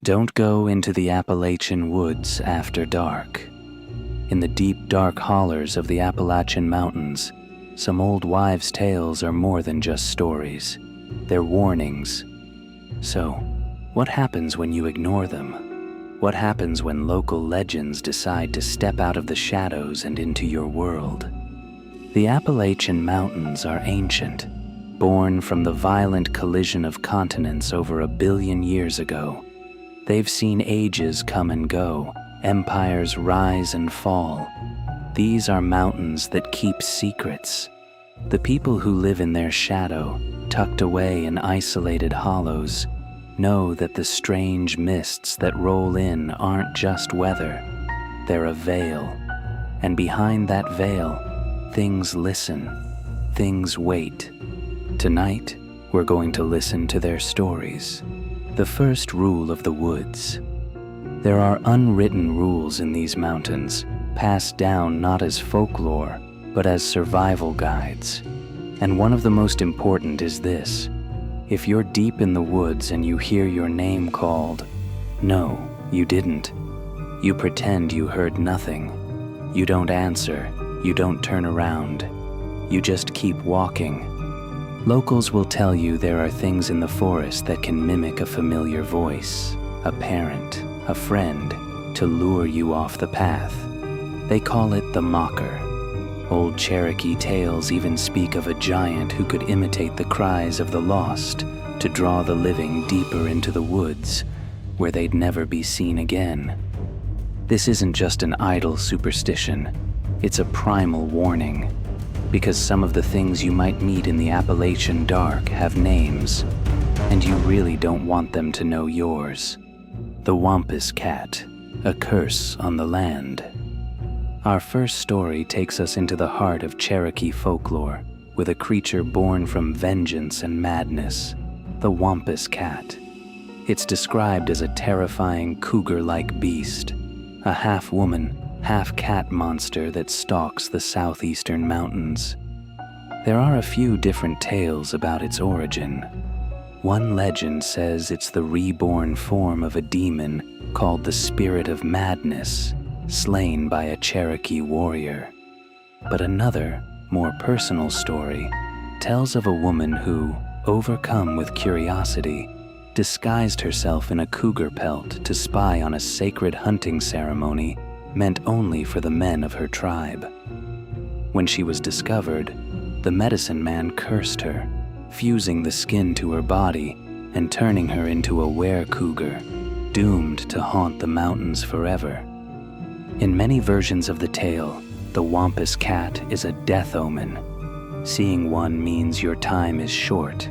Don't go into the Appalachian woods after dark. In the deep, dark hollers of the Appalachian Mountains, some old wives' tales are more than just stories. They're warnings. So, what happens when you ignore them? What happens when local legends decide to step out of the shadows and into your world? The Appalachian Mountains are ancient, born from the violent collision of continents over 1 billion years ago. They've seen ages come and go, empires rise and fall. These are mountains that keep secrets. The people who live in their shadow, tucked away in isolated hollows, know that the strange mists that roll in aren't just weather. They're a veil. And behind that veil, things listen, things wait. Tonight, we're going to listen to their stories. The first rule of the woods. There are unwritten rules in these mountains, passed down not as folklore, but as survival guides. And one of the most important is this: if you're deep in the woods and you hear your name called, no, you didn't. You pretend you heard nothing. You don't answer. You don't turn around. You just keep walking. Locals will tell you there are things in the forest that can mimic a familiar voice, a parent, a friend, to lure you off the path. They call it the mocker. Old Cherokee tales even speak of a giant who could imitate the cries of the lost to draw the living deeper into the woods, where they'd never be seen again. This isn't just an idle superstition, it's a primal warning, because some of the things you might meet in the Appalachian dark have names, and you really don't want them to know yours. The Wampus Cat, a curse on the land. Our first story takes us into the heart of Cherokee folklore, with a creature born from vengeance and madness, the Wampus Cat. It's described as a terrifying cougar-like beast, a half-woman, half-cat monster that stalks the southeastern mountains. There are a few different tales about its origin. One legend says it's the reborn form of a demon called the Spirit of Madness, slain by a Cherokee warrior. But another, more personal story tells of a woman who, overcome with curiosity, disguised herself in a cougar pelt to spy on a sacred hunting ceremony meant only for the men of her tribe. When she was discovered, the medicine man cursed her, fusing the skin to her body and turning her into a were-cougar, doomed to haunt the mountains forever. In many versions of the tale, the Wampus Cat is a death omen. Seeing one means your time is short.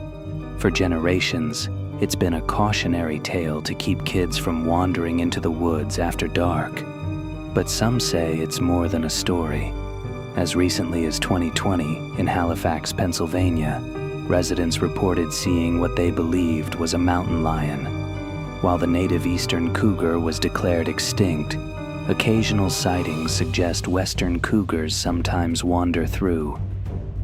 For generations, it's been a cautionary tale to keep kids from wandering into the woods after dark. But some say it's more than a story. As recently as 2020, in Halifax, Pennsylvania, residents reported seeing what they believed was a mountain lion. While the native eastern cougar was declared extinct, occasional sightings suggest western cougars sometimes wander through.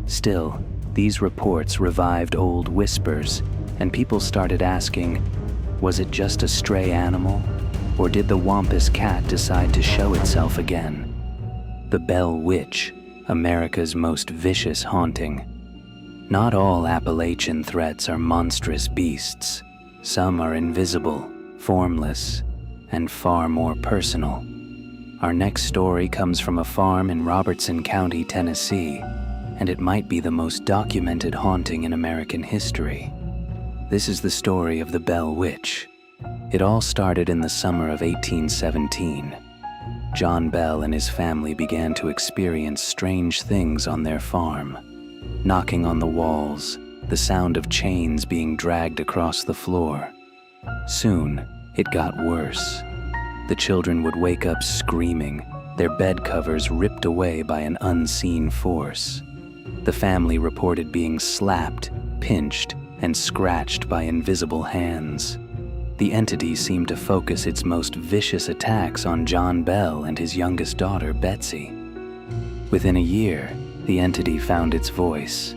Still, these reports revived old whispers, and people started asking, was it just a stray animal? Or did the Wampus Cat decide to show itself again? The Bell Witch, America's most vicious haunting. Not all Appalachian threats are monstrous beasts. Some are invisible, formless, and far more personal. Our next story comes from a farm in Robertson County, Tennessee, and it might be the most documented haunting in American history. This is the story of the Bell Witch. It all started in the summer of 1817. John Bell and his family began to experience strange things on their farm. Knocking on the walls, the sound of chains being dragged across the floor. Soon, it got worse. The children would wake up screaming, their bed covers ripped away by an unseen force. The family reported being slapped, pinched, and scratched by invisible hands. The entity seemed to focus its most vicious attacks on John Bell and his youngest daughter, Betsy. Within a year, the entity found its voice.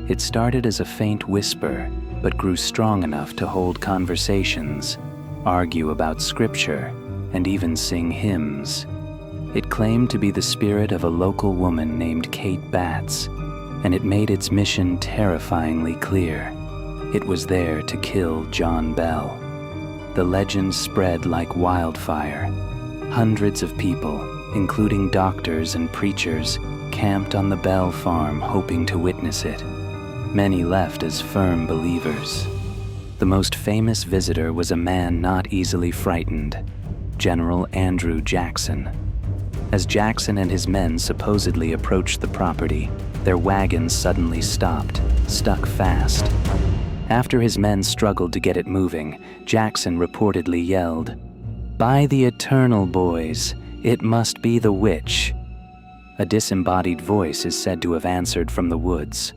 It started as a faint whisper, but grew strong enough to hold conversations, argue about scripture, and even sing hymns. It claimed to be the spirit of a local woman named Kate Batts, and it made its mission terrifyingly clear. It was there to kill John Bell. The legend spread like wildfire. Hundreds of people, including doctors and preachers, camped on the Bell farm hoping to witness it. Many left as firm believers. The most famous visitor was a man not easily frightened, General Andrew Jackson. As Jackson and his men supposedly approached the property, their wagons suddenly stopped, stuck fast. After his men struggled to get it moving, Jackson reportedly yelled, "By the eternal, boys, it must be the witch." A disembodied voice is said to have answered from the woods.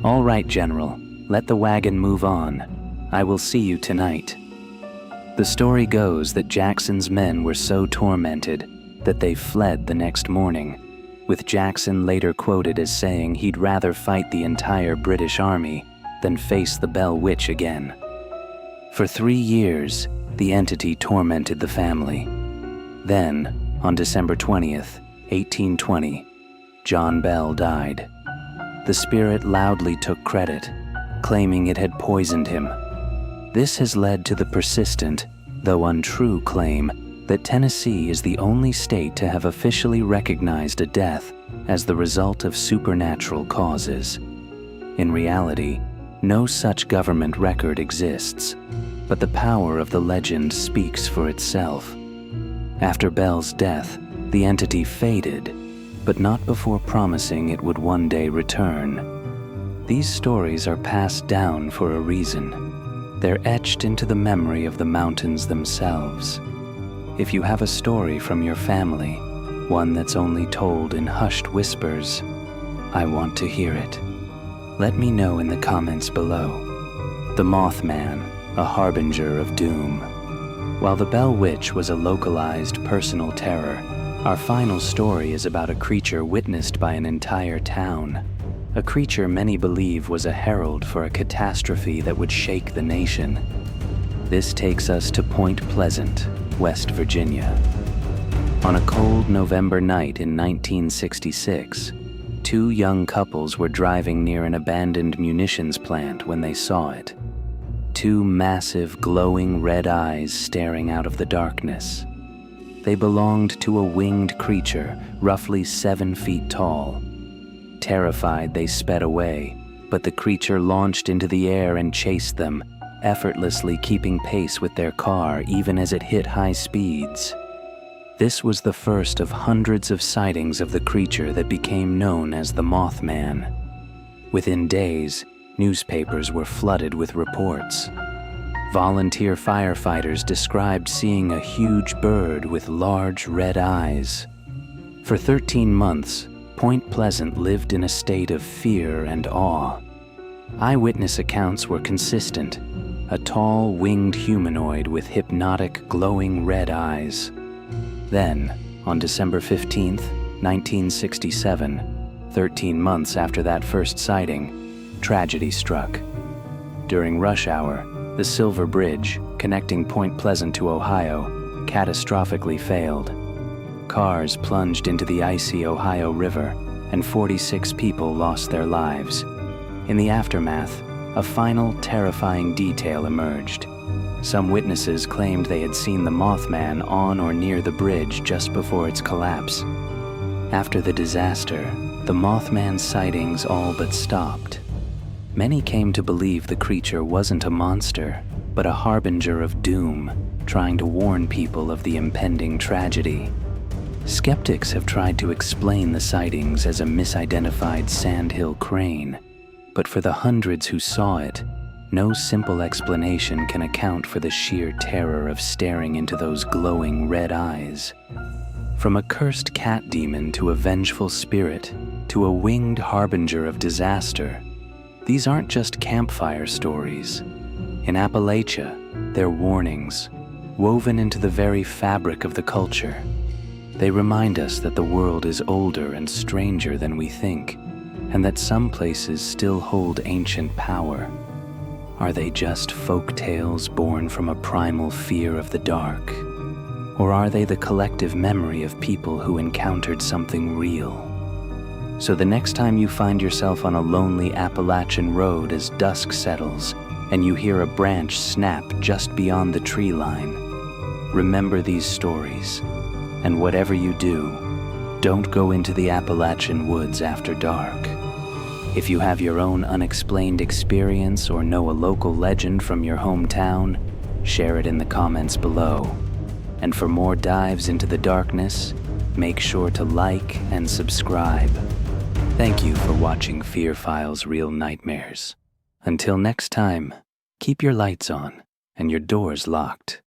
"All right, General, let the wagon move on. I will see you tonight." The story goes that Jackson's men were so tormented that they fled the next morning, with Jackson later quoted as saying he'd rather fight the entire British Army than face the Bell Witch again. For 3 years, the entity tormented the family. Then, on December 20th, 1820, John Bell died. The spirit loudly took credit, claiming it had poisoned him. This has led to the persistent, though untrue, claim that Tennessee is the only state to have officially recognized a death as the result of supernatural causes. In reality, no such government record exists, but the power of the legend speaks for itself. After Bell's death, the entity faded, but not before promising it would one day return. These stories are passed down for a reason. They're etched into the memory of the mountains themselves. If you have a story from your family, one that's only told in hushed whispers, I want to hear it. Let me know in the comments below. The Mothman, a harbinger of doom. While the Bell Witch was a localized personal terror, our final story is about a creature witnessed by an entire town. A creature many believe was a herald for a catastrophe that would shake the nation. This takes us to Point Pleasant, West Virginia. On a cold November night in 1966, 2 young couples were driving near an abandoned munitions plant when they saw it. 2 massive, glowing red eyes staring out of the darkness. They belonged to a winged creature, roughly 7 feet tall. Terrified, they sped away, but the creature launched into the air and chased them, effortlessly keeping pace with their car even as it hit high speeds. This was the first of hundreds of sightings of the creature that became known as the Mothman. Within days, newspapers were flooded with reports. Volunteer firefighters described seeing a huge bird with large red eyes. For 13 months, Point Pleasant lived in a state of fear and awe. Eyewitness accounts were consistent: a tall, winged humanoid with hypnotic, glowing red eyes. Then, on December 15, 1967, 13 months after that first sighting, tragedy struck. During rush hour, the Silver Bridge, connecting Point Pleasant to Ohio, catastrophically failed. Cars plunged into the icy Ohio River, and 46 people lost their lives. In the aftermath, a final terrifying detail emerged. Some witnesses claimed they had seen the Mothman on or near the bridge just before its collapse. After the disaster, the Mothman sightings all but stopped. Many came to believe the creature wasn't a monster, but a harbinger of doom, trying to warn people of the impending tragedy. Skeptics have tried to explain the sightings as a misidentified sandhill crane, but for the hundreds who saw it, no simple explanation can account for the sheer terror of staring into those glowing red eyes. From a cursed cat demon to a vengeful spirit, to a winged harbinger of disaster, these aren't just campfire stories. In Appalachia, they're warnings, woven into the very fabric of the culture. They remind us that the world is older and stranger than we think, and that some places still hold ancient power. Are they just folk tales born from a primal fear of the dark? Or are they the collective memory of people who encountered something real? So the next time you find yourself on a lonely Appalachian road as dusk settles and you hear a branch snap just beyond the tree line, remember these stories, and whatever you do, don't go into the Appalachian woods after dark. If you have your own unexplained experience or know a local legend from your hometown, share it in the comments below. And for more dives into the darkness, make sure to like and subscribe. Thank you for watching Fear Files Real Nightmares. Until next time, keep your lights on and your doors locked.